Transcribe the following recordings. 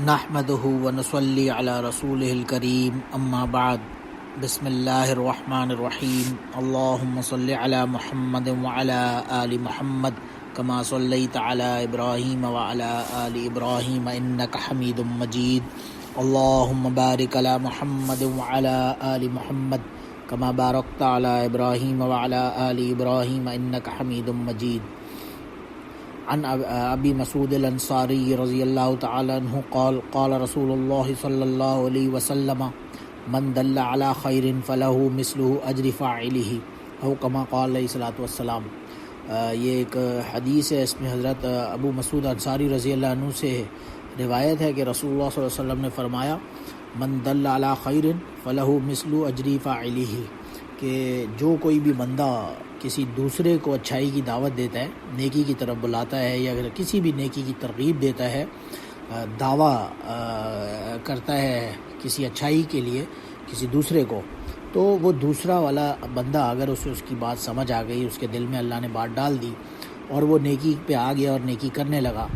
نحمده ونصلي على رسوله الكريم اما بعد بسم الله الرحمن الرحيم اللهم صل على محمد وعلى آل محمد كما صليت على إبراهيم وعلى آل إبراهيم إنك حميد مجيد اللهم بارك على محمد وعلى آل محمد كما باركت على إبراهيم وعلى آل إبراهيم إنك حميد مجيد عن ابی مسعود الانصاری رضی اللہ تعالی عنہ قال قال رسول اللہ صلی اللہ علیہ وسلم من دل علی خیر فلہ مثل اجر فاعلہ او کما قال علیہ الصلوۃ والسلام۔ یہ ایک حدیث ہے، اس میں حضرت ابو مسعود انصاری رضی اللہ عنہ سے روایت ہے کہ رسول اللہ صلی اللہ علیہ وسلم نے فرمایا من دل علی خیر فلہ مثل اجر فاعلہ، کہ جو کوئی بھی بندہ کسی دوسرے کو اچھائی کی دعوت دیتا ہے، نیکی کی طرف بلاتا ہے، یا اگر کسی بھی نیکی کی ترغیب دیتا ہے، دعویٰ کرتا ہے کسی اچھائی کے لیے کسی دوسرے کو، تو وہ دوسرا والا بندہ اگر اسے اس کی بات سمجھ آ گئی، اس کے دل میں اللہ نے بات ڈال دی اور وہ نیکی پہ آ گیا اور نیکی کرنے لگا،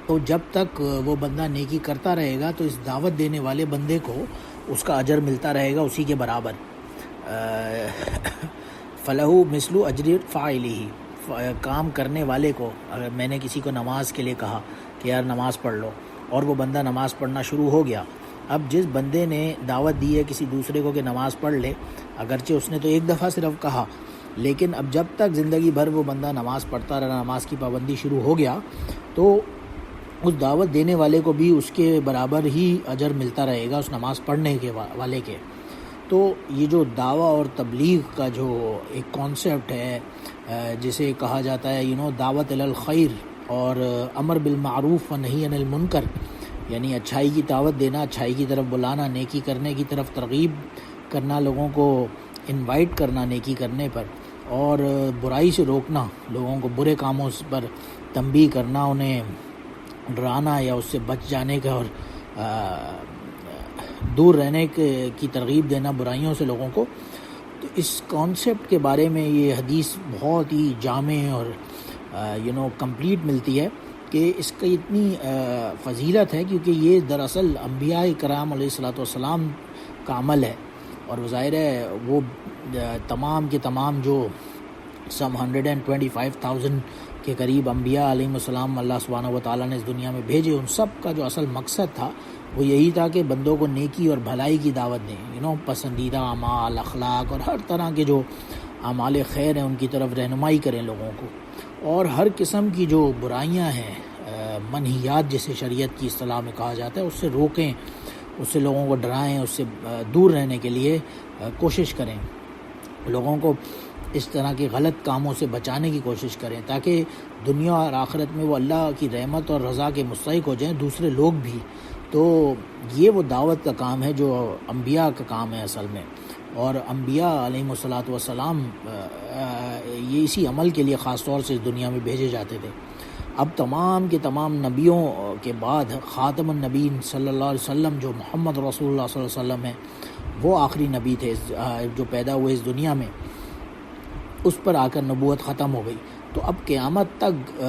تو جب تک وہ بندہ نیکی کرتا رہے گا تو اس دعوت دینے والے بندے کو اس کا اجر ملتا رہے گا اسی کے برابر۔ فلہ مثل اجر فاعلہ، کام کرنے والے کو، اگر میں نے کسی کو نماز کے لیے کہا کہ یار نماز پڑھ لو، اور وہ بندہ نماز پڑھنا شروع ہو گیا، اب جس بندے نے دعوت دی ہے کسی دوسرے کو کہ نماز پڑھ لے، اگرچہ اس نے تو ایک دفعہ صرف کہا، لیکن اب جب تک زندگی بھر وہ بندہ نماز پڑھتا رہا، نماز کی پابندی شروع ہو گیا، تو اس دعوت دینے والے کو بھی اس کے برابر ہی اجر ملتا رہے گا اس نماز پڑھنے کے والے کے۔ تو یہ جو دعویٰ اور تبلیغ کا جو ایک کانسیپٹ ہے، جسے کہا جاتا ہے دعوت الی الخیر اور امر بالمعروف و نہی عن المنکر، یعنی اچھائی کی دعوت دینا، اچھائی کی طرف بلانا، نیکی کرنے کی طرف ترغیب کرنا، لوگوں کو انوائٹ کرنا نیکی کرنے پر، اور برائی سے روکنا، لوگوں کو برے کاموں پر تنبیہ کرنا، انہیں ڈرانا یا اس سے بچ جانے کا اور دور رہنے کی ترغیب دینا برائیوں سے لوگوں کو۔ تو اس کانسیپٹ کے بارے میں یہ حدیث بہت ہی جامع اور کمپلیٹ ملتی ہے کہ اس کی اتنی فضیلت ہے، کیونکہ یہ دراصل انبیاء کرام علیہ الصلوۃ والسلام کا عمل ہے، اور وہ ظاہر ہے وہ تمام کے تمام جو سم 125,000 کے قریب انبیاء علیہ السلام اللہ سبحانہ و تعالیٰ نے اس دنیا میں بھیجے، ان سب کا جو اصل مقصد تھا وہ یہی تھا کہ بندوں کو نیکی اور بھلائی کی دعوت دیں، پسندیدہ اعمال، اخلاق اور ہر طرح کے جو اعمال خیر ہیں ان کی طرف رہنمائی کریں لوگوں کو، اور ہر قسم کی جو برائیاں ہیں، منہیات جسے شریعت کی اصطلاح میں کہا جاتا ہے، اس سے روکیں، اس سے لوگوں کو ڈرائیں، اس سے دور رہنے کے لیے کوشش کریں، لوگوں کو اس طرح کے غلط کاموں سے بچانے کی کوشش کریں، تاکہ دنیا اور آخرت میں وہ اللہ کی رحمت اور رضا کے مستحق ہو جائیں دوسرے لوگ بھی۔ تو یہ وہ دعوت کا کام ہے جو انبیاء کا کام ہے اصل میں، اور انبیاء علیہ الصلوۃ والسلام یہ اسی عمل کے لیے خاص طور سے اس دنیا میں بھیجے جاتے تھے۔ اب تمام کے تمام نبیوں کے بعد خاتم النبیین صلی اللہ علیہ وسلم جو محمد رسول اللہ صلی اللہ علیہ وسلم ہیں، وہ آخری نبی تھے جو پیدا ہوئے اس دنیا میں، اس پر آ کر نبوت ختم ہو گئی۔ تو اب قیامت تک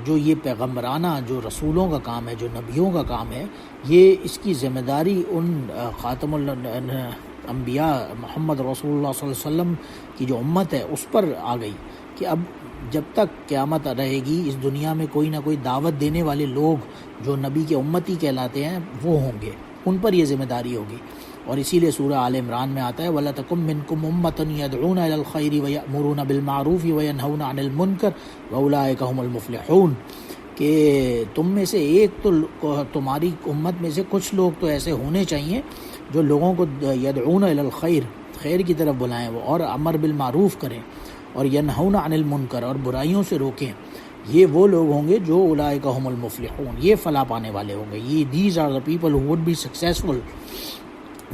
جو یہ پیغمبرانہ جو رسولوں کا کام ہے، جو نبیوں کا کام ہے، یہ اس کی ذمہ داری ان خاتم الانبیاء محمد رسول اللہ صلی اللہ علیہ وسلم کی جو امت ہے اس پر آ گئی، کہ اب جب تک قیامت رہے گی اس دنیا میں کوئی نہ کوئی دعوت دینے والے لوگ جو نبی کے امتی کہلاتے ہیں وہ ہوں گے، ان پر یہ ذمہ داری ہوگی۔ اور اسی لیے سورہ آل عمران میں آتا ہے وَلَا تَكُن مِّنكُمْ أُمَّةٌ يَدْعُونَ إِلَى الْخَيْرِ وَيَأْمُرُونَ بِالْمَعْرُوفِ وَيَنْهَوْنَ عَنِ الْمُنكَرِ وَأُولَٰئِكَ هُمُ الْمُفْلِحُونَ، کہ تم میں سے ایک تو تمہاری امت میں سے کچھ لوگ تو ایسے ہونے چاہیے جو لوگوں کو یدعون الی الخیر، خیر کی طرف بلائیں، وہ اور امر بالمعروف کریں، اور ینہون عن المنکر، اور برائیوں سے روکیں۔ یہ وہ لوگ ہوں گے جو اولئک هم المفلحون، یہ فلاح پانے والے ہوں گے، یہ these are the people who would be successful,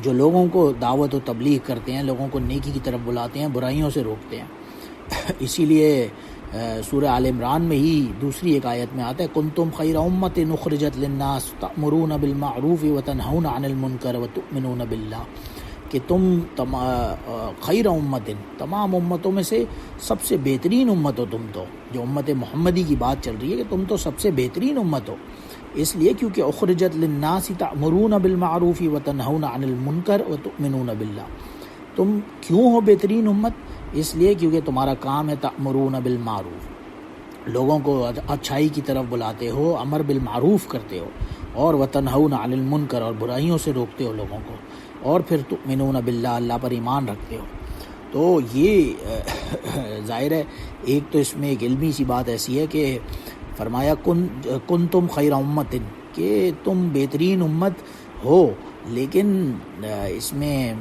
جو لوگوں کو دعوت و تبلیغ کرتے ہیں، لوگوں کو نیکی کی طرف بلاتے ہیں، برائیوں سے روکتے ہیں۔ اسی لیے سورہ آل عمران میں ہی دوسری ایک آیت میں آتا ہے کنتم خیر امۃ اخرجت للناس تأمرون بالمعروف وتنہون عن المنکر وتؤمنون باللہ، کہ تم خیر امت، تمام امتوں میں سے سب سے بہترین امت ہو تم، تو جو امت محمدی کی بات چل رہی ہے کہ تم تو سب سے بہترین امت ہو، اس لیے کیونکہ اخرجت للناس تأمرون بالمعروف وتنہون عن المنکر وتؤمنون باللہ. تم کیوں ہو بہترین امت؟ اس لیے کیونکہ تمہارا کام ہے تأمرون بالمعروف، لوگوں کو اچھائی کی طرف بلاتے ہو، امر بالمعروف کرتے ہو، اور وتنہون عن المنکر، اور برائیوں سے روکتے ہو لوگوں کو، اور پھر تؤمنون باللہ، اللہ پر ایمان رکھتے ہو. تو یہ ظاہر ہے ایک تو اس میں ایک علمی سی بات ایسی ہے کہ فرمایا کنتم خیر امت، کہ تم بہترین امت ہو. لیکن اس میں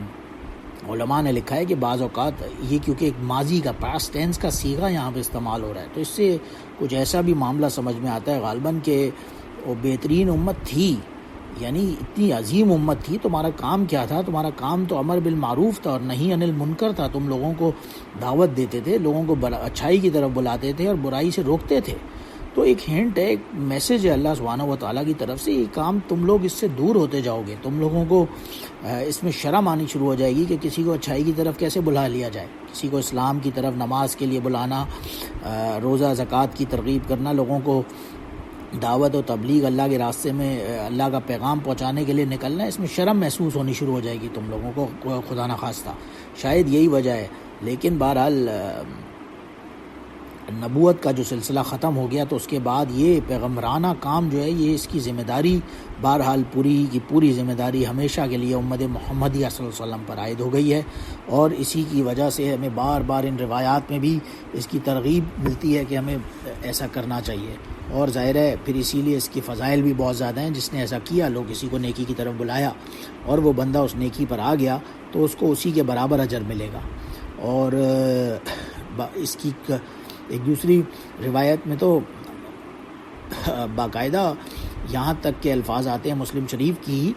علماء نے لکھا ہے کہ بعض اوقات یہ کیونکہ ایک ماضی کا پاسٹ ٹینس کا صیغہ یہاں پہ استعمال ہو رہا ہے، تو اس سے کچھ ایسا بھی معاملہ سمجھ میں آتا ہے غالباً کہ وہ بہترین امت تھی، یعنی اتنی عظیم امت تھی. تمہارا کام کیا تھا؟ تمہارا کام تو امر بالمعروف تھا اور نہی عن المنکر تھا. تم لوگوں کو دعوت دیتے تھے، لوگوں کو اچھائی کی طرف بلاتے تھے اور برائی سے روکتے تھے. تو ایک ہنٹ ہے، ایک میسج ہے اللہ سبحانہ و تعالیٰ کی طرف سے، یہ کام تم لوگ اس سے دور ہوتے جاؤ گے. تم لوگوں کو اس میں شرم آنی شروع ہو جائے گی کہ کسی کو اچھائی کی طرف کیسے بلا لیا جائے، کسی کو اسلام کی طرف، نماز کے لیے بلانا، روزہ زکوٰۃ کی ترغیب کرنا، لوگوں کو دعوت و تبلیغ، اللہ کے راستے میں اللہ کا پیغام پہنچانے کے لیے نکلنا، اس میں شرم محسوس ہونی شروع ہو جائے گی تم لوگوں کو، خدا نخواستہ شاید یہی وجہ ہے. لیکن بہرحال نبوت کا جو سلسلہ ختم ہو گیا تو اس کے بعد یہ پیغمبرانہ کام جو ہے، یہ اس کی ذمہ داری بہرحال پوری کی پوری ذمہ داری ہمیشہ کے لیے امت محمدیہ صلی اللہ علیہ وسلم پر عائد ہو گئی ہے. اور اسی کی وجہ سے ہمیں بار بار ان روایات میں بھی اس کی ترغیب ملتی ہے کہ ہمیں ایسا کرنا چاہیے. اور ظاہر ہے پھر اسی لیے اس کی فضائل بھی بہت زیادہ ہیں. جس نے ایسا کیا، لوگ کسی کو نیکی کی طرف بلایا اور وہ بندہ اس نیکی پر آ گیا تو اس کو اسی کے برابر اجر ملے گا. اور اس کی ایک دوسری روایت میں تو باقاعدہ یہاں تک کے الفاظ آتے ہیں مسلم شریف کی،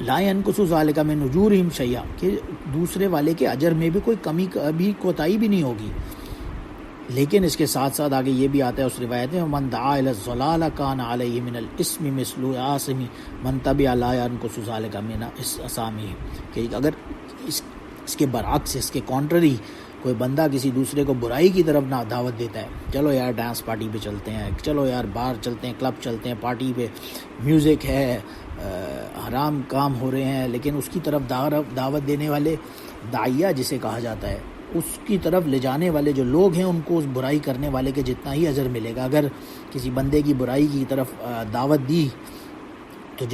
لا ينقص ذلك من اجورهم شیئا، کہ دوسرے والے کے اجر میں بھی کوئی کمی، کبھی کوتاہی بھی نہیں ہوگی. لیکن اس کے ساتھ ساتھ آگے یہ بھی آتا ہے اس روایت میں، من دعا الى الضلال كان عليه من الاسم مثل آثم من تبع لا ينقص ذلك من اسامه، کہ اگر اس کے برعکس، اس کے کانٹری، کوئی بندہ کسی دوسرے کو برائی کی طرف نہ دعوت دیتا ہے، چلو یار ڈانس پارٹی پہ چلتے ہیں، چلو یار بار چلتے ہیں، کلب چلتے ہیں، پارٹی پہ میوزک ہے، حرام کام ہو رہے ہیں، لیکن اس کی طرف دعوت دینے والے داعیہ جسے کہا جاتا ہے، اس کی طرف لے جانے والے جو لوگ ہیں ان کو اس برائی کرنے والے کے جتنا ہی اجر ملے گا. اگر کسی بندے کی برائی کی طرف دعوت دی تو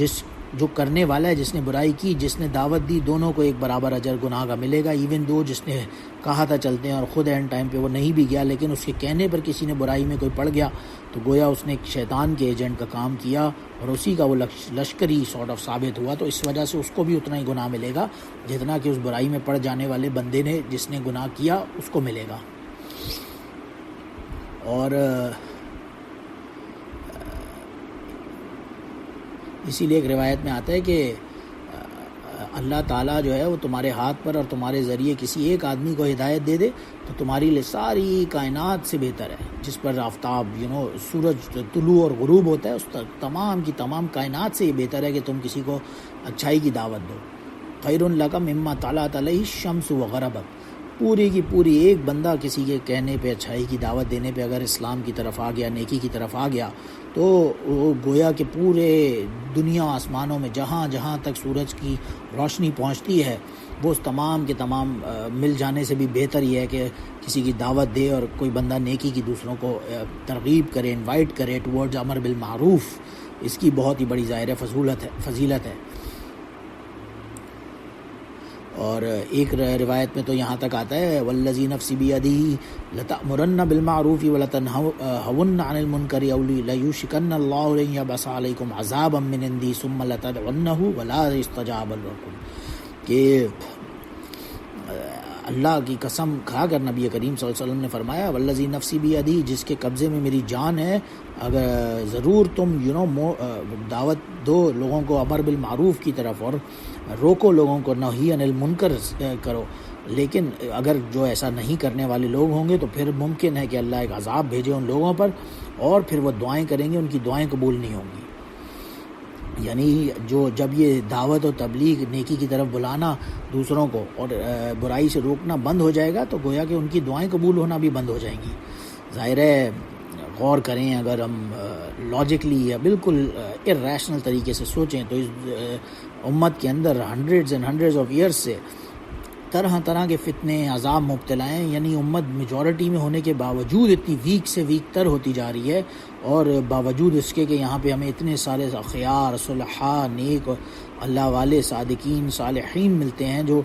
جو کرنے والا ہے، جس نے برائی کی، جس نے دعوت دی، دونوں کو ایک برابر اجر گناہ کا ملے گا. ایون دو جس نے کہا تھا چلتے ہیں اور خود اینڈ ٹائم پہ وہ نہیں بھی گیا، لیکن اس کے کہنے پر کسی نے برائی میں کوئی پڑ گیا تو گویا اس نے ایک شیطان کے ایجنٹ کا کام کیا اور اسی کا وہ لشکری سارٹ آف ثابت ہوا. تو اس وجہ سے اس کو بھی اتنا ہی گناہ ملے گا جتنا کہ اس برائی میں پڑ جانے والے بندے نے، جس نے گناہ کیا، اس کو ملے گا. اور اسی لیے ایک روایت میں آتا ہے کہ اللہ تعالیٰ جو ہے وہ تمہارے ہاتھ پر اور تمہارے ذریعے کسی ایک آدمی کو ہدایت دے دے تو تمہاری لیے ساری کائنات سے بہتر ہے. جس پر آفتاب سورج طلوع اور غروب ہوتا ہے، اس تک تمام کی تمام کائنات سے یہ بہتر ہے کہ تم کسی کو اچھائی کی دعوت دو. خیر لک مما طلعت علیہ الشمس وغربت، پوری کی پوری ایک بندہ کسی کے کہنے پہ، اچھائی کی دعوت دینے پہ اگر اسلام کی طرف آ گیا، نیکی کی طرف آ گیا، تو وہ گویا کہ پورے دنیا آسمانوں میں جہاں جہاں تک سورج کی روشنی پہنچتی ہے، وہ اس تمام کے تمام مل جانے سے بھی بہتر یہ ہے کہ کسی کی دعوت دے اور کوئی بندہ نیکی کی دوسروں کو ترغیب کرے، انوائٹ کرے ٹورڈز امر بالمعروف. اس کی بہت ہی بڑی ظاہر فضیلت ہے. اور ایک روایت میں تو یہاں تک آتا ہے والذی نفسی بیدہ لتأمرن بالمعروف ولتنہون عن المنکر او لیوشکن اللہ ان یبعث علیکم عذابا من عندی ثم لتدعنہ ولا یستجاب لکم، کہ اللہ کی قسم کھا کر نبی کریم صلی اللہ علیہ وسلم نے فرمایا والذی نفسی بیدہ، جس کے قبضے میں میری جان ہے، اگر ضرور تم دعوت دو لوگوں کو امر بالمعروف کی طرف اور روکو لوگوں کو نہی عن المنکر کرو، لیکن اگر جو ایسا نہیں کرنے والے لوگ ہوں گے تو پھر ممکن ہے کہ اللہ ایک عذاب بھیجے ان لوگوں پر اور پھر وہ دعائیں کریں گے، ان کی دعائیں قبول نہیں ہوں گی. یعنی جب یہ دعوت و تبلیغ، نیکی کی طرف بلانا دوسروں کو اور برائی سے روکنا بند ہو جائے گا تو گویا کہ ان کی دعائیں قبول ہونا بھی بند ہو جائیں گی. ظاہر ہے غور کریں، اگر ہم لاجکلی یا بالکل ارریشنل طریقے سے سوچیں تو اس امت کے اندر hundreds and hundreds of years سے طرح طرح کے فتنے عذاب مبتلا ہیں، یعنی امت میجورٹی میں ہونے کے باوجود اتنی ویک سے ویک تر ہوتی جا رہی ہے، اور باوجود اس کے کہ یہاں پہ ہمیں اتنے سارے خیار، صلحاء، نیک، اللہ والے، صادقین، صالحین ملتے ہیں جو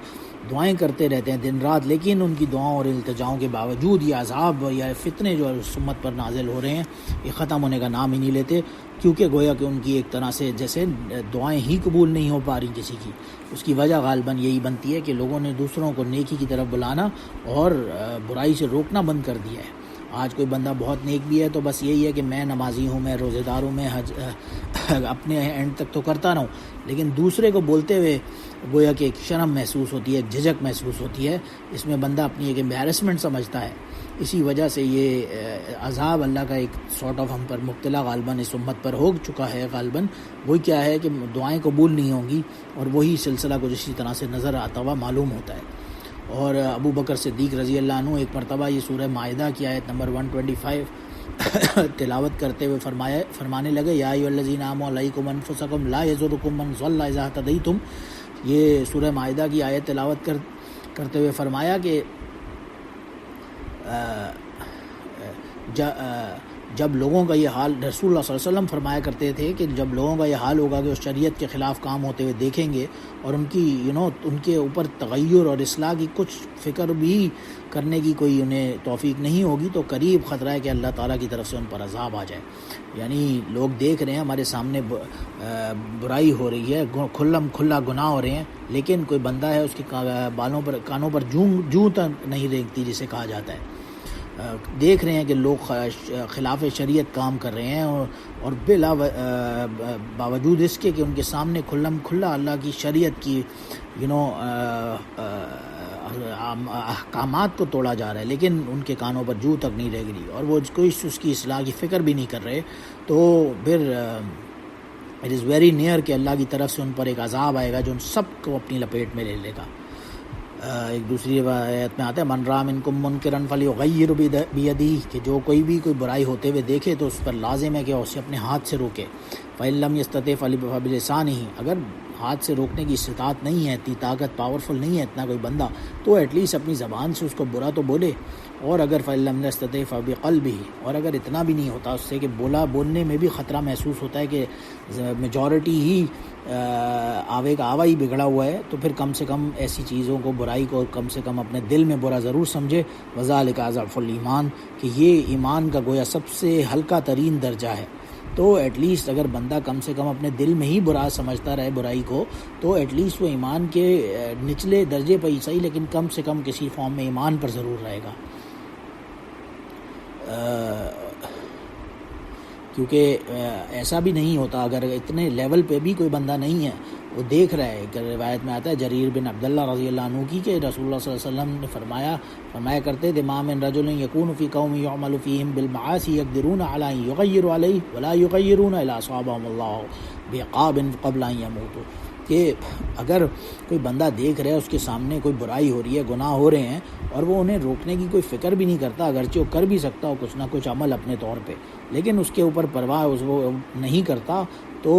دعائیں کرتے رہتے ہیں دن رات، لیکن ان کی دعاؤں اور التجاؤں کے باوجود یہ عذاب یا فتنے جو اس امت پر نازل ہو رہے ہیں یہ ختم ہونے کا نام ہی نہیں لیتے، کیونکہ گویا کہ ان کی ایک طرح سے جیسے دعائیں ہی قبول نہیں ہو پا رہی کسی کی۔ اس کی وجہ غالباً یہی بنتی ہے کہ لوگوں نے دوسروں کو نیکی کی طرف بلانا اور برائی سے روکنا بند کر دیا ہے۔ آج کوئی بندہ بہت نیک بھی ہے تو بس یہی ہے کہ میں نمازی ہوں، میں روزے دار ہوں، میں حج اپنے اینڈ تک تو کرتا رہوں، لیکن دوسرے کو بولتے ہوئے گویا کہ ایک شرم محسوس ہوتی ہے، ایک جھجک محسوس ہوتی ہے، اس میں بندہ اپنی ایک امبیرسمنٹ سمجھتا ہے۔ اسی وجہ سے یہ عذاب اللہ کا ایک سارٹ آف ہم پر مبتلا غالباً اس امت پر ہو چکا ہے۔ غالباً وہی کیا ہے کہ دعائیں قبول نہیں ہوں گی، اور وہی سلسلہ کچھ اسی طرح سے نظر آتا ہوا معلوم ہوتا ہے۔ اور ابو بکر صدیق رضی اللہ عنہ ایک مرتبہ یہ سورہ مائدہ کی آیت نمبر 125 تلاوت کرتے ہوئے فرمانے لگے، یا ایھا الذین آمنوا علیکم انفسکم لا یضرکم من ضل اذا اہتدیتم۔ یہ سورہ مائدہ کی آیت تلاوت کرتے ہوئے فرمایا کہ جب لوگوں کا یہ حال، رسول اللہ صلی اللہ علیہ وسلم فرمایا کرتے تھے کہ جب لوگوں کا یہ حال ہوگا کہ وہ شریعت کے خلاف کام ہوتے ہوئے دیکھیں گے اور ان کی ان کے اوپر تغیر اور اصلاح کی کچھ فکر بھی کرنے کی کوئی انہیں توفیق نہیں ہوگی، تو قریب خطرہ ہے کہ اللہ تعالیٰ کی طرف سے ان پر عذاب آ جائے۔ یعنی لوگ دیکھ رہے ہیں ہمارے سامنے برائی ہو رہی ہے، کھلا گناہ ہو رہے ہیں، لیکن کوئی بندہ ہے اس کے بالوں پر، کانوں پر جوں تک نہیں رینگتی جسے کہا جاتا ہے۔ دیکھ رہے ہیں کہ لوگ خلاف شریعت کام کر رہے ہیں، اور باوجود اس کے کہ ان کے سامنے کھلا اللہ کی شریعت کی احکامات کو توڑا جا رہا ہے، لیکن ان کے کانوں پر جو تک نہیں رہ گئی، اور وہ کوئی اس کی اصلاح کی فکر بھی نہیں کر رہے، تو پھر اٹ از ویری نیئر کہ اللہ کی طرف سے ان پر ایک عذاب آئے گا جو ان سب کو اپنی لپیٹ میں لے لے گا۔ ایک دوسری روایت میں آتا ہے، من رأى منکم منکرا فلیغیر بیدیہ، کہ جو کوئی برائی ہوتے ہوئے دیکھے تو اس پر لازم ہے کہ اسے اپنے ہاتھ سے روکے۔ فإن لم يستطع فبلسانہ، اگر ہاتھ سے روکنے کی استطاعت نہیں ہے، اتنی طاقت پاورفل نہیں ہے اتنا کوئی بندہ، تو ایٹ لیسٹ اپنی زبان سے اس کو برا تو بولے، اور اگر فإن لم يستطع فبقلبہ، اور اگر اتنا بھی نہیں ہوتا اس سے کہ بولنے میں بھی خطرہ محسوس ہوتا ہے کہ میجورٹی ہی آوے کا آوا ہی بگڑا ہوا ہے، تو پھر کم سے کم ایسی چیزوں کو، برائی کو کم سے کم اپنے دل میں برا ضرور سمجھے۔ وذالک اضعف الایمان، کہ یہ ایمان کا گویا سب سے ہلکا ترین درجہ ہے۔ تو ایٹ لیسٹ اگر بندہ کم سے کم اپنے دل میں ہی برا سمجھتا رہے برائی کو، تو ایٹ لیسٹ وہ ایمان کے نچلے درجے پر ہی صحیح، لیکن کم سے کم کسی فارم میں ایمان پر ضرور رہے گا۔ کیونکہ ایسا بھی نہیں ہوتا، اگر اتنے لیول پہ بھی کوئی بندہ نہیں ہے، وہ دیکھ رہا ہے کہ روایت میں آتا ہے جریر بن عبداللہ رضی اللہ عنہ کی، کہ رسول اللہ صلی اللہ علیہ وسلم نے فرمایا کرتے تھے، ما من رجل یکون فی قوم یعمل فیہم بالمعاصی یقدرون علی ان یغیروا علیہ ولا یغیرون الا اصابهم اللہ بعقاب قبل ان یموتوا، کہ اگر کوئی بندہ دیکھ رہا ہے اس کے سامنے کوئی برائی ہو رہی ہے، گناہ ہو رہے ہیں، اور وہ انہیں روکنے کی کوئی فکر بھی نہیں کرتا، اگرچہ وہ کر بھی سکتا ہو کچھ نہ کچھ عمل اپنے طور پہ، لیکن اس کے اوپر پرواہ وہ نہیں کرتا، تو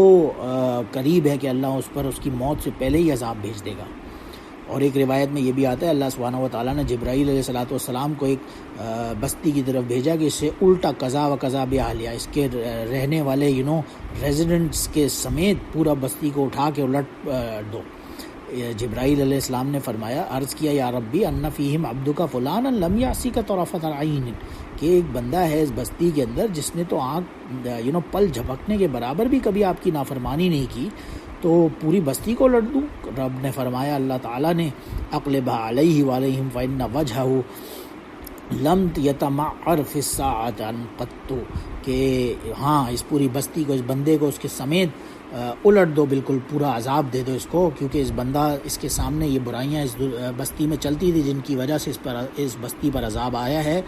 قریب ہے کہ اللہ اس پر اس کی موت سے پہلے ہی عذاب بھیج دے گا۔ اور ایک روایت میں یہ بھی آتا ہے، اللہ سبحانہ و تعالیٰ نے جبرائیل علیہ الصلوۃ والسلام کو ایک بستی کی طرف بھیجا کہ اس سے الٹا قضا و قضا باہلیہ، اس کے رہنے والے ریزیڈنٹس کے سمیت پورا بستی کو اٹھا کے الٹ دو۔ جبرائیل علیہ السلام نے فرمایا، عرض کیا، یا ربی ان فیہم عبدک فلانا لم یعصک طرفۃ عین، کہ ایک بندہ ہے اس بستی کے اندر جس نے تو آنکھ پل جھپکنے کے برابر بھی کبھی آپ کی نافرمانی نہیں کی، تو پوری بستی کو لٹ دوں؟ رب نے فرمایا، اللہ تعالیٰ نے، اقلبها علیہ وعلیہم فإن وجہہ لم یتمعر فی الساعۃ قط، کہ ہاں اس پوری بستی کو، اس بندے کو اس کے سمیت الٹ دو، بالکل پورا عذاب دے دو اس کو، کیونکہ اس بندہ، اس کے سامنے یہ برائیاں اس بستی میں چلتی تھی جن کی وجہ سے اس بستی پر عذاب آیا ہے،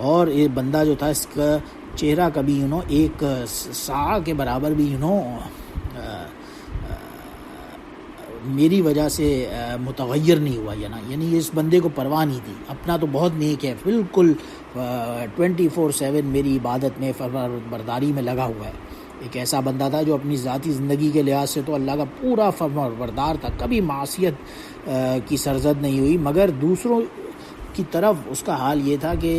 اور یہ بندہ جو تھا اس کا چہرہ کبھی ایک ساعہ کے برابر بھی میری وجہ سے متغیر نہیں ہوا، یعنی اس بندے کو پرواہ نہیں تھی، اپنا تو بہت نیک ہے، بالکل 24/7 میری عبادت میں فرمانبرداری میں لگا ہوا ہے. ایک ایسا بندہ تھا جو اپنی ذاتی زندگی کے لحاظ سے تو اللہ کا پورا فرمانبردار تھا, کبھی معصیت کی سرزد نہیں ہوئی, مگر دوسروں کی طرف اس کا حال یہ تھا کہ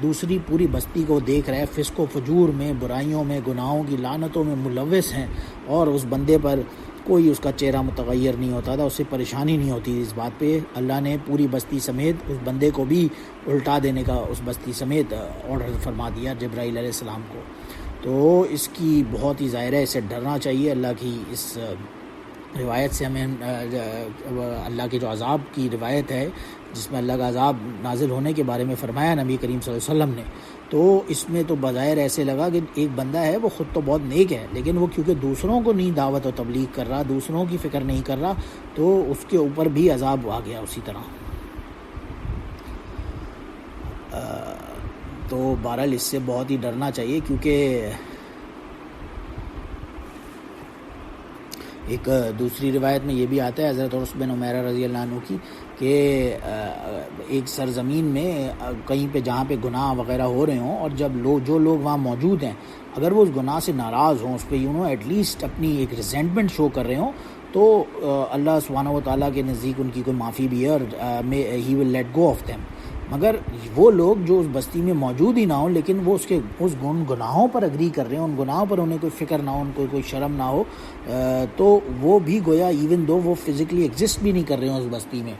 دوسری پوری بستی کو دیکھ رہا ہے, فسق و فجور میں, برائیوں میں, گناہوں کی لعنتوں میں ملوث ہیں, اور اس بندے پر کوئی اس کا چہرہ متغیر نہیں ہوتا تھا, اس سے پریشانی نہیں ہوتی. اس بات پہ اللہ نے پوری بستی سمیت اس بندے کو بھی الٹا دینے کا اس بستی سمیت آرڈر فرما دیا جبرائیل علیہ السلام کو. تو اس کی بہت ہی ظاہر ہے, اس سے ڈرنا چاہیے. اللہ کی اس روایت سے ہمیں اللہ کے جو عذاب کی روایت ہے جس میں اللہ کا عذاب نازل ہونے کے بارے میں فرمایا نبی کریم صلی اللہ علیہ وسلم نے, تو اس میں تو بظاہر ایسے لگا کہ ایک بندہ ہے وہ خود تو بہت نیک ہے, لیکن وہ کیونکہ دوسروں کو نہیں دعوت و تبلیغ کر رہا, دوسروں کی فکر نہیں کر رہا, تو اس کے اوپر بھی عذاب آ گیا اسی طرح. تو بہرحال اس سے بہت ہی ڈرنا چاہیے, کیونکہ ایک دوسری روایت میں یہ بھی آتا ہے حضرت عرس بن عمیرہ رضی اللہ عنہ کی کہ ایک سرزمین میں کہیں پہ جہاں پہ گناہ وغیرہ ہو رہے ہوں, اور جب جو لوگ وہاں موجود ہیں اگر وہ اس گناہ سے ناراض ہوں, اس پہ ایٹ لیسٹ اپنی ایک ریزینٹمنٹ شو کر رہے ہوں, تو اللہ سبحانہ و تعالیٰ کے نزدیک ان کی کوئی معافی بھی ہے, اور he will let go of them. مگر وہ لوگ جو اس بستی میں موجود ہی نہ ہوں لیکن وہ اس گناہوں پر اگری کر رہے ہیں, ان گناہوں پر انہیں کوئی فکر نہ ہو, ان کو کوئی شرم نہ ہو, تو وہ بھی گویا ایون دو وہ فزیکلی ایگزسٹ بھی نہیں کر رہے ہوں اس بستی میں,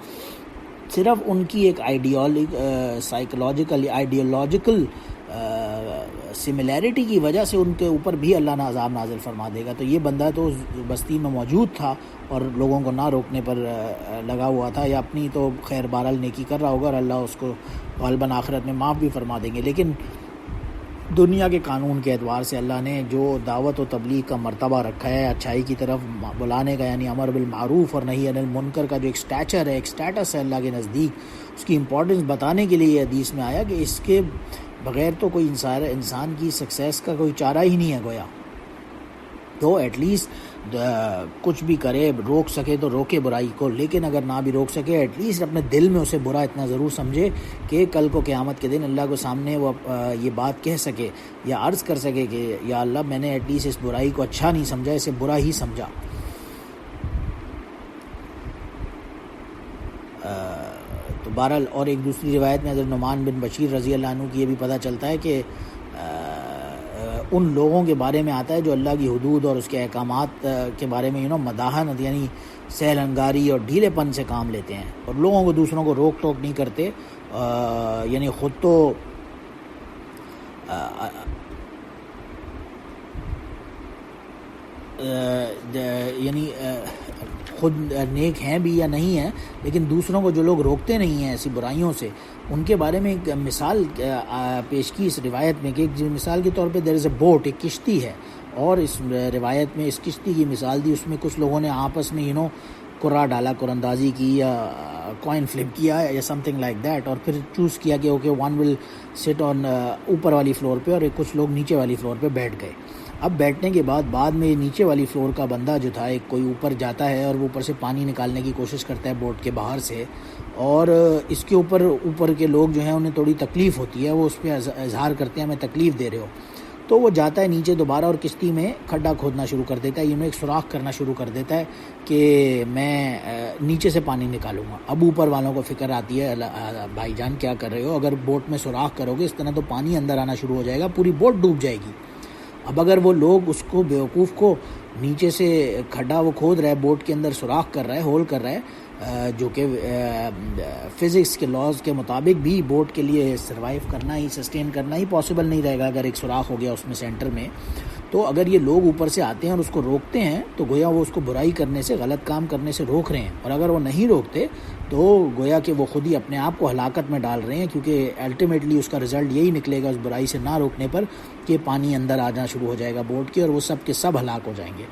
صرف ان کی ایک آئیڈیالوجیکل سملیرٹی کی وجہ سے ان کے اوپر بھی اللہ نے عذاب نازل فرما دے گا. تو یہ بندہ تو اس بستی میں موجود تھا اور لوگوں کو نہ روکنے پر لگا ہوا تھا, یا اپنی تو خیر بہرحال نیکی کر رہا ہوگا اور اللہ اس کو غالباً آخرت میں معاف بھی فرما دیں گے. لیکن دنیا کے قانون کے اعتبار سے اللہ نے جو دعوت و تبلیغ کا مرتبہ رکھا ہے, اچھائی کی طرف بلانے کا, یعنی امر بالمعروف اور نہی عن المنکر کا جو ایک اسٹیچر ہے, ایک اسٹیٹس ہے اللہ کے نزدیک, اس کی امپورٹنس بتانے کے لیے یہ حدیث میں آیا کہ اس کے بغیر تو کوئی انسان کی سکسیس کا کوئی چارہ ہی نہیں ہے گویا. تو ایٹ لیسٹ کچھ بھی کرے, روک سکے تو روکے برائی کو, لیکن اگر نہ بھی روک سکے ایٹ لیسٹ اپنے دل میں اسے برا اتنا ضرور سمجھے کہ کل کو قیامت کے دن اللہ کو سامنے وہ یہ بات کہہ سکے یا عرض کر سکے کہ یا اللہ میں نے ایٹ لیسٹ اس برائی کو اچھا نہیں سمجھا, اسے برا ہی سمجھا. تو بہرحال اور ایک دوسری روایت میں حضرت نعمان بن بشیر رضی اللہ عنہ کی یہ بھی پتہ چلتا ہے کہ ان لوگوں کے بارے میں آتا ہے جو اللہ کی حدود اور اس کے احکامات کے بارے میں مداحنت یعنی سہل انگاری اور ڈھیلے پن سے کام لیتے ہیں, اور لوگوں کو دوسروں کو روک ٹوک نہیں کرتے, یعنی خود تو یعنی خود نیک ہیں بھی یا نہیں ہیں, لیکن دوسروں کو جو لوگ روکتے نہیں ہیں ایسی برائیوں سے, ان کے بارے میں ایک مثال پیش کی اس روایت میں کہ مثال کے طور پہ دیر از اے بوٹ, ایک کشتی ہے, اور اس روایت میں اس کشتی کی مثال دی, اس میں کچھ لوگوں نے آپس میں کرا ڈالا, قراندازی کی یا کوائن فلپ کیا یا سم تھنگ لائک دیٹ, اور پھر چوز کیا کہ اوکے ون ول سٹ آن اوپر والی فلور پہ اور کچھ لوگ نیچے والی فلور پہ بیٹھ گئے. اب بیٹھنے کے بعد میں نیچے والی فلور کا بندہ جو تھا, ایک کوئی اوپر جاتا ہے اور وہ اوپر سے پانی نکالنے کی کوشش کرتا ہے بوٹ کے باہر سے, اور اس کے اوپر کے لوگ جو ہیں انہیں تھوڑی تکلیف ہوتی ہے, وہ اس پہ اظہار کرتے ہیں ہمیں تکلیف دے رہے ہو, تو وہ جاتا ہے نیچے دوبارہ اور کشتی میں کھڈا کھودنا شروع کر دیتا ہے, ایک سوراخ کرنا شروع کر دیتا ہے کہ میں نیچے سے پانی نکالوں گا. اب اوپر والوں کو فکر آتی ہے بھائی جان کیا کر رہے ہو, اگر بوٹ میں سوراخ کرو گے اس طرح تو پانی اندر آنا شروع ہو جائے گا, پوری بوٹ ڈوب جائے گی. اب اگر وہ لوگ اس کو بیوقوف کو نیچے سے کھڈا وہ کھود رہا ہے, بوٹ کے اندر سوراخ کر رہا ہے, ہول کر رہا ہے, جو کہ فزکس کے لاز کے مطابق بھی بوٹ کے لیے سروائیو کرنا ہی, سسٹین کرنا ہی پاسبل نہیں رہے گا اگر ایک سوراخ ہو گیا اس میں سینٹر میں. تو اگر یہ لوگ اوپر سے آتے ہیں اور اس کو روکتے ہیں تو گویا وہ اس کو برائی کرنے سے, غلط کام کرنے سے روک رہے ہیں, اور اگر وہ نہیں روکتے تو گویا کہ وہ خود ہی اپنے آپ کو ہلاکت میں ڈال رہے ہیں, کیونکہ الٹیمیٹلی اس کا رزلٹ یہی نکلے گا اس برائی سے نہ روکنے پر کہ پانی اندر آنا شروع ہو جائے گا بوٹ کے, اور وہ سب کے سب ہلاک ہو جائیں گے.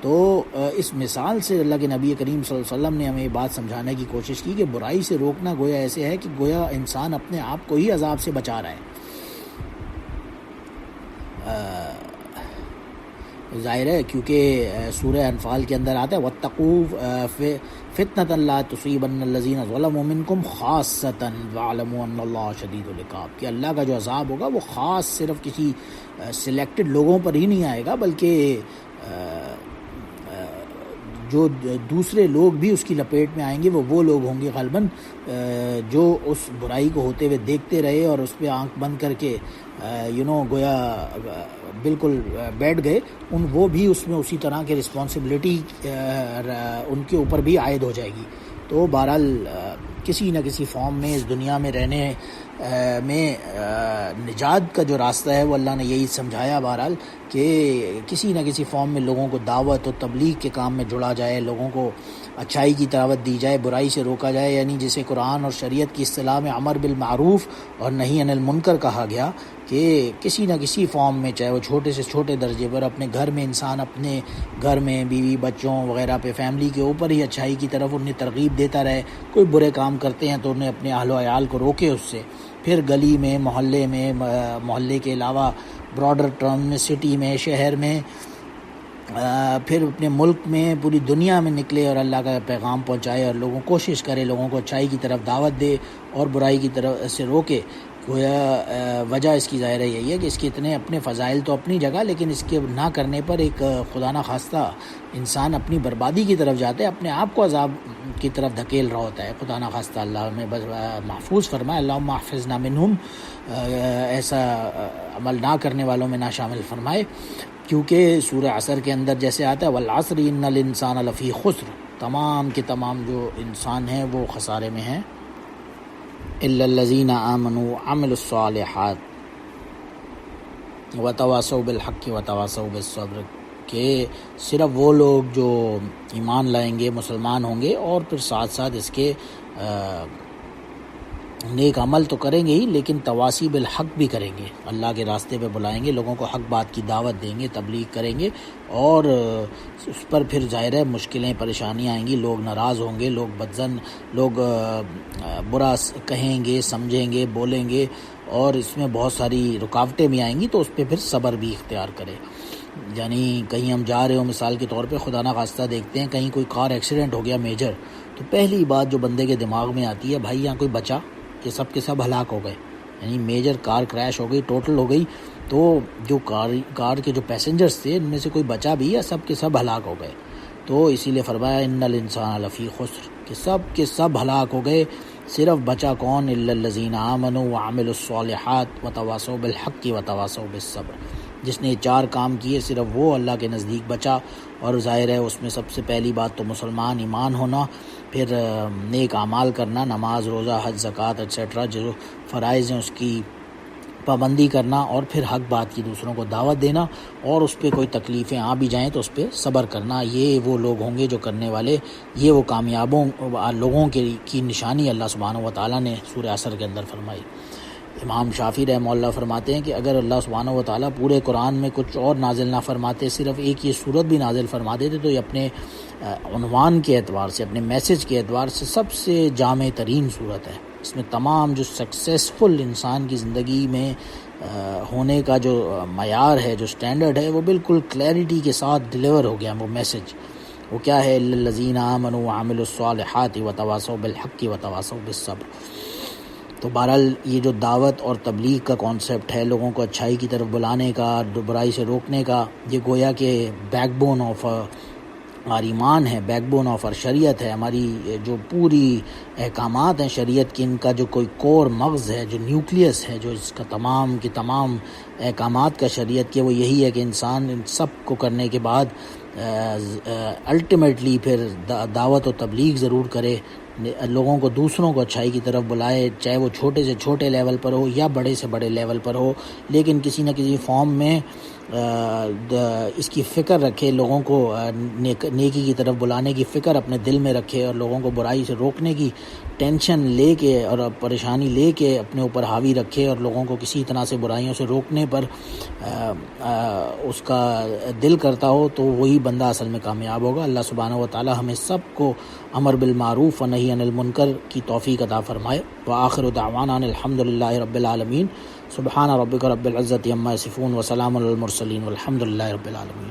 تو اس مثال سے اللہ کے نبی کریم صلی اللہ علیہ وسلم نے ہمیں یہ بات سمجھانے کی کوشش کی کہ برائی سے روکنا گویا ایسے ہے کہ گویا انسان اپنے آپ کو ہی عذاب سے بچا رہا ہے. ظاہر ہے کیونکہ سورہ انفال کے اندر آتا ہے وَاتَّقُوا فِتْنَةً لَا تُصِيبَنَّ الَّذِينَ ظَلَمُوا مِنْكُمْ خَاصَّةً وَاعْلَمُوا أَنَّ اللَّهَ شَدِيدُ الْعِقَابِ، کہ اللہ کا جو عذاب ہوگا وہ خاص صرف کسی سلیکٹڈ لوگوں پر ہی نہیں آئے گا، بلکہ جو دوسرے لوگ بھی اس کی لپیٹ میں آئیں گے وہ لوگ ہوں گے غالباً جو اس برائی کو ہوتے ہوئے دیکھتے رہے اور اس پہ آنکھ بند کر کے گویا بالکل بیٹھ گئے، وہ بھی اس میں اسی طرح کی رسپانسبلٹی ان کے اوپر بھی عائد ہو جائے گی۔ تو بہرحال کسی نہ کسی فارم میں اس دنیا میں رہنے میں نجات کا جو راستہ ہے وہ اللہ نے یہی سمجھایا بہرحال کہ کسی نہ کسی فارم میں لوگوں کو دعوت و تبلیغ کے کام میں جڑا جائے، لوگوں کو اچھائی کی دعوت دی جائے، برائی سے روکا جائے، یعنی جسے قرآن اور شریعت کی اصطلاح میں امر بالمعروف اور نہی عن المنکر کہا گیا، کہ کسی نہ کسی فارم میں، چاہے وہ چھوٹے سے چھوٹے درجے پر، اپنے گھر میں انسان اپنے گھر میں بیوی بچوں وغیرہ پہ، فیملی کے اوپر ہی اچھائی کی طرف انہیں ترغیب دیتا رہے۔ کوئی برے کام کرتے ہیں تو انہیں اپنے اہل و عیال کو روکے اس سے، پھر گلی میں، محلے میں، محلے کے علاوہ براڈر ٹرم میں، سٹی میں، شہر میں، پھر اپنے ملک میں، پوری دنیا میں نکلے اور اللہ کا پیغام پہنچائے اور لوگوں کوشش کرے لوگوں کو اچھائی کی طرف دعوت دے اور برائی کی طرف سے روکے۔ گویا وجہ اس کی ظاہر یہی ہے کہ اس کے اتنے اپنے فضائل تو اپنی جگہ، لیکن اس کے نہ کرنے پر ایک خدا نہ خواستہ انسان اپنی بربادی کی طرف جاتا ہے، اپنے آپ کو عذاب کی طرف دھکیل رہا ہوتا ہے۔ خدا نہ خواستہ اللہ ہمیں محفوظ فرمائے، اللہم احفظنا منہم، ایسا عمل نہ کرنے والوں میں نہ شامل فرمائے، کیونکہ سورہ عصر کے اندر جیسے آتا ہے والعصر ان الانسان لفی خسر، تمام کے تمام جو انسان ہیں وہ خسارے میں ہیں، الا الذین آمنوا وعملوا الصالحات وتواصوا بالحق وتواصوا بالصبر، کہ صرف وہ لوگ جو ایمان لائیں گے، مسلمان ہوں گے، اور پھر ساتھ ساتھ اس کے نیک عمل تو کریں گے ہی، لیکن تواصی بالحق بھی کریں گے، اللہ کے راستے پہ بلائیں گے، لوگوں کو حق بات کی دعوت دیں گے، تبلیغ کریں گے، اور اس پر پھر ظاہر ہے مشکلیں پریشانیاں آئیں گی، لوگ ناراض ہوں گے، لوگ بدظن، لوگ برا کہیں گے، سمجھیں گے، بولیں گے، اور اس میں بہت ساری رکاوٹیں بھی آئیں گی، تو اس پہ پھر صبر بھی اختیار کرے۔ یعنی کہیں ہم جا رہے ہوں، مثال کے طور پہ خدا نہ خواستہ دیکھتے ہیں کہیں کوئی کار ایکسیڈنٹ ہو گیا میجر، تو پہلی بات جو بندے کے دماغ میں آتی ہے، بھائی یہاں کوئی بچا کہ سب کے سب ہلاک ہو گئے، یعنی میجر کار کریش ہو گئی، ٹوٹل ہو گئی، تو جو کار کے جو پیسنجرز تھے ان میں سے کوئی بچا بھی یا سب کے سب ہلاک ہو گئے؟ تو اسی لیے فرمایا ان الانسان لفی خسر، کہ سب کے سب ہلاک ہو گئے، صرف بچا کون؟ الا الذین آمنوا وعملوا الصالحات وتواصوا بالحق وتواصوا بالصبر، جس نے 4 کام کیے صرف وہ اللہ کے نزدیک بچا، اور ظاہر ہے اس میں سب سے پہلی بات تو مسلمان ایمان ہونا، پھر نیک اعمال کرنا، نماز، روزہ، حج، زکوٰۃ ایٹسیٹرا جو فرائض ہیں اس کی پابندی کرنا، اور پھر حق بات کی دوسروں کو دعوت دینا، اور اس پہ کوئی تکلیفیں آ بھی جائیں تو اس پہ صبر کرنا۔ یہ وہ لوگ ہوں گے جو کرنے والے، یہ وہ کامیابوں لوگوں کی نشانی اللہ سبحانہ و تعالیٰ نے سورہ عصر کے اندر فرمائی۔ امام شافعی رحمہ اللہ فرماتے ہیں کہ اگر اللہ سبحانہ و تعالیٰ پورے قرآن میں کچھ اور نازل نہ فرماتے، صرف ایک یہ صورت بھی نازل فرما دیتے، تو یہ اپنے عنوان کے اعتبار سے، اپنے میسج کے اعتبار سے سب سے جامع ترین صورت ہے۔ اس میں تمام جو سکسیسفل انسان کی زندگی میں ہونے کا جو معیار ہے، جو سٹینڈرڈ ہے، وہ بالکل کلیئرٹی کے ساتھ ڈیلیور ہو گیا۔ وہ میسج وہ کیا ہے؟ الا الذین آمنوا وعملوا الصالحات وتواصوا بالحق وتواصوا بالصبر۔ تو بہرحال یہ جو دعوت اور تبلیغ کا کانسیپٹ ہے، لوگوں کو اچھائی کی طرف بلانے کا، برائی سے روکنے کا، یہ گویا کہ بیک بون آف ہماری ایمان ہے، بیک بون آف اور شریعت ہے، ہماری جو پوری احکامات ہیں شریعت کی، ان کا جو کوئی کور مغز ہے، جو نیوکلیس ہے، جو اس کا تمام کے تمام احکامات کا شریعت کے، وہ یہی ہے کہ انسان ان سب کو کرنے کے بعد الٹیمیٹلی پھر دعوت و تبلیغ ضرور کرے، لوگوں کو، دوسروں کو اچھائی کی طرف بلائے، چاہے وہ چھوٹے سے چھوٹے لیول پر ہو یا بڑے سے بڑے لیول پر ہو، لیکن کسی نہ کسی فارم میں اس کی فکر رکھے، لوگوں کو نیکی کی طرف بلانے کی فکر اپنے دل میں رکھے، اور لوگوں کو برائی سے روکنے کی ٹینشن لے کے اور پریشانی لے کے اپنے اوپر حاوی رکھے، اور لوگوں کو کسی طرح سے برائیوں سے روکنے پر اس کا دل کرتا ہو، تو وہی بندہ اصل میں کامیاب ہوگا۔ اللہ سبحانہ و تعالی ہمیں سب کو امر بالمعروف و نہی عن المنکر کی توفیق عطا فرمائے۔ وآخر دعوانا ان الحمد للہ رب العالمین۔ سبحان ربک رب العزت عما یصفون وسلام علی المرسلین والحمد للہ رب العالمین۔